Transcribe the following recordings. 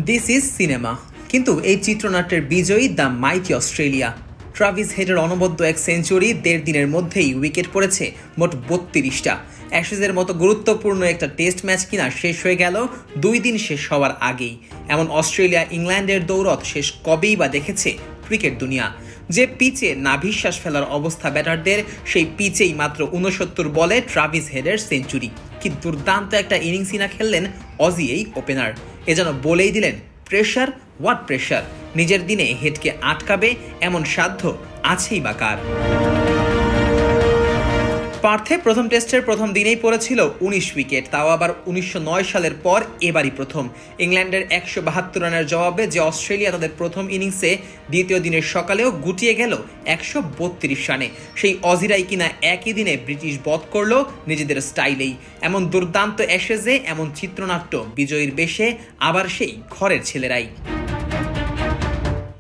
This is cinema, কিন্তু এই চিত্রনাট্যের বিজয়ী দ্য মাইটি অস্ট্রেলিয়া। ট্রাভিস হেডের অনবদ্য এক সেঞ্চুরি 1.5 দিনের মধ্যেই উইকেট পড়েছে মোট 32টা। অ্যাশেজের মতো গুরুত্বপূর্ণ একটা টেস্ট ম্যাচ কিনা শেষ হয়ে গেল 2 দিন শেষ হওয়ার আগেই। এমন অস্ট্রেলিয়া ইংল্যান্ডের দৌড়ত শেষ কবেই বা দেখেছে ক্রিকেট দুনিয়া। যে পিচে নাভিশ্বাস ফেলার অবস্থা ব্যাটারদের, সেই পিচেই মাত্র 69 বলে ট্রাভিস হেডের সেঞ্চুরি। কি দুর্দান্ত একটা ইনিংসই না খেললেন অজি এই ওপেনার। এ যেন বলেই দিলেন, প্রেশার, হোয়াট প্রেশার। নিজের দিনে হেডকে আটকাবে এমন সাধ্য আছেই বা কার। পার্থে প্রথম টেস্টের প্রথম দিনেই পড়েছিল 19 উইকেট, তাও আবার 1909 সালের পর এবারই প্রথম। ইংল্যান্ডের 172 রানের জবাবে যে অস্ট্রেলিয়া তাদের প্রথম ইনিংসে দ্বিতীয় দিনের সকালেও গুটিয়ে গেল 132 রানে, সেই অজিরাই কিনা একই দিনে ব্রিটিশ বধ করল নিজেদের স্টাইলেই। এমন দুর্দান্ত অ্যাশেজে এমন চিত্রনাট্য বিজয়ীর বেশে আবার সেই ঘরের ছেলেরাই।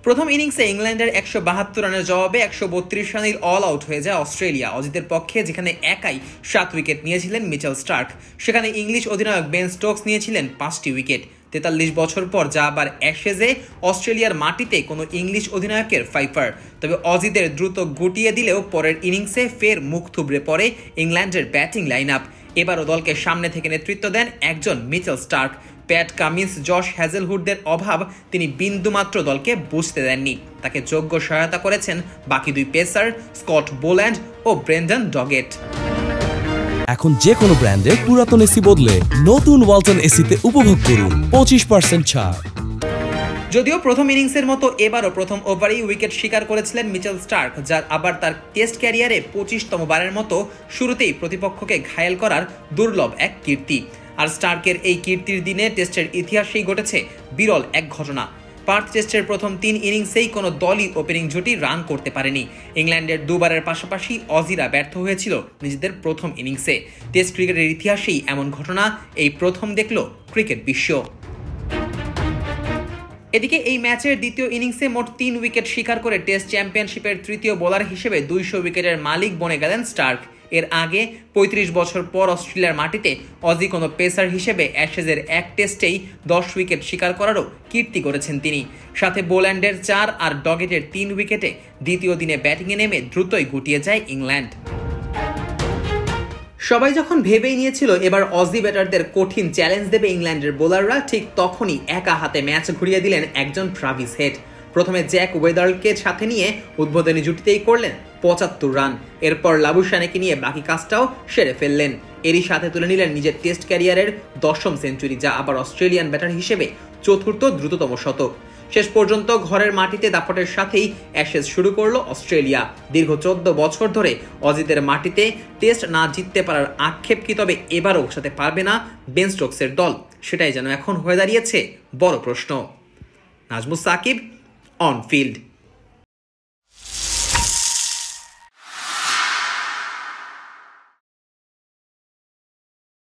প্রথম ইনিংসে ইংল্যান্ডের 172 রানের জবাবে 132 রানেই অল আউট হয়ে যায় অস্ট্রেলিয়া অজিতের পক্ষে, যেখানে একাই 7 উইকেট নিয়েছিলেন মিচেল স্টার্ক। সেখানে ইংলিশ অধিনায়ক বেন স্টোকস নিয়েছিলেন 5টি উইকেট। 43 বছর পর যা আবার অ্যাশেজে অস্ট্রেলিয়ার মাটিতে কোনো ইংলিশ অধিনায়কের ফাইফার। তবে অজিদের দ্রুত গুটিয়ে দিলেও পরের ইনিংসে ফের মুখ থুবড়ে পড়ে ইংল্যান্ডের ব্যাটিং লাইন আপ। এবারও দলকে সামনে থেকে নেতৃত্ব দেন একজন Mitchell Starc. Pat Cummins, Josh হ্যাজেলউডদের অভাব তিনি বিন্দুমাত্র দলকে বুঝতে দেননি। তাকে যোগ্য সহায়তা করেছেন বাকি 2 পেসার স্কট বোল্যান্ড ও ব্রেন্ডন ডগেট। এখন যে কোনো ব্র্যান্ডের পুরাতন এসি বদলে নতুন ওয়ালটন এসিতে উপভোগ করুন 25% ছাড়। যদিও প্রথম ইনিংসের মতো এবারও প্রথম ওভারেই উইকেট শিকার করেছিলেন মিচেল স্টার্ক, যার আবার তার টেস্ট ক্যারিয়ারে 25তম বারের মতো শুরুতেই প্রতিপক্ষকে ঘায়েল করার দুর্লভ এক কীর্তি। আর স্টার্কের এই কীর্তির দিনে টেস্টের ইতিহাসেই ঘটেছে বিরল এক ঘটনা। পার্থ টেস্টের প্রথম 3 ইনিংসেই কোনো দলই ওপেনিং জুটি রান করতে পারেনি। ইংল্যান্ডের 2 বারের পাশাপাশি অজিরা ব্যর্থ হয়েছিল নিজেদের প্রথম ইনিংসে। টেস্ট ক্রিকেটের ইতিহাসেই এমন ঘটনা এই প্রথম দেখল ক্রিকেট বিশ্ব। এদিকে এই ম্যাচের দ্বিতীয় ইনিংসে মোট 3 উইকেট শিকার করে টেস্ট চ্যাম্পিয়নশিপের তৃতীয় বোলার হিসেবে 200 উইকেটের মালিক বনে গেলেন স্টার্ক। এর আগে 35 বছর পর অস্ট্রেলিয়ার মাটিতে অজি কোনো পেসার হিসেবে অ্যাশেজের এক টেস্টেই 10 উইকেট শিকার করারও কীর্তি করেছেন তিনি। সাথে বোল্যান্ডের 4 আর ডগেটের 3 উইকেটে দ্বিতীয় দিনে ব্যাটিংয়ে নেমে দ্রুতই গুটিয়ে যায় ইংল্যান্ড। সবাই যখন ভেবেই নিয়েছিল এবার অজি ব্যাটারদের কঠিন চ্যালেঞ্জ দেবে ইংল্যান্ডের বোলাররা, ঠিক তখনই একা হাতে ম্যাচ ঘুরিয়ে দিলেন একজন ট্রাভিস হেড। প্রথমে জ্যাক ওয়েদারকে সাথে নিয়ে উদ্বোধনী জুটিতেই করলেন 75 রান। এরপর লাবুশানেকে নিয়ে বাকি কাজটাও সেরে ফেললেন। এরই সাথে তুলে নিলেন নিজের টেস্ট ক্যারিয়ারের 10ম সেঞ্চুরি, যা আবার অস্ট্রেলিয়ান ব্যাটার হিসেবে 4র্থ দ্রুততম শতক। শেষ পর্যন্ত ঘরের মাটিতে দাপটের সাথেই অ্যাশেজ শুরু করলো অস্ট্রেলিয়া। দীর্ঘ 14 বছর ধরে অজিদের মাটিতে টেস্ট না জিততে পারার আক্ষেপ কি তবে এবারও সাথে পারবে না বেন স্টোকসের দল? সেটাই যেন এখন হয়ে দাঁড়িয়েছে বড় প্রশ্ন। Nazmus Sakib, on field.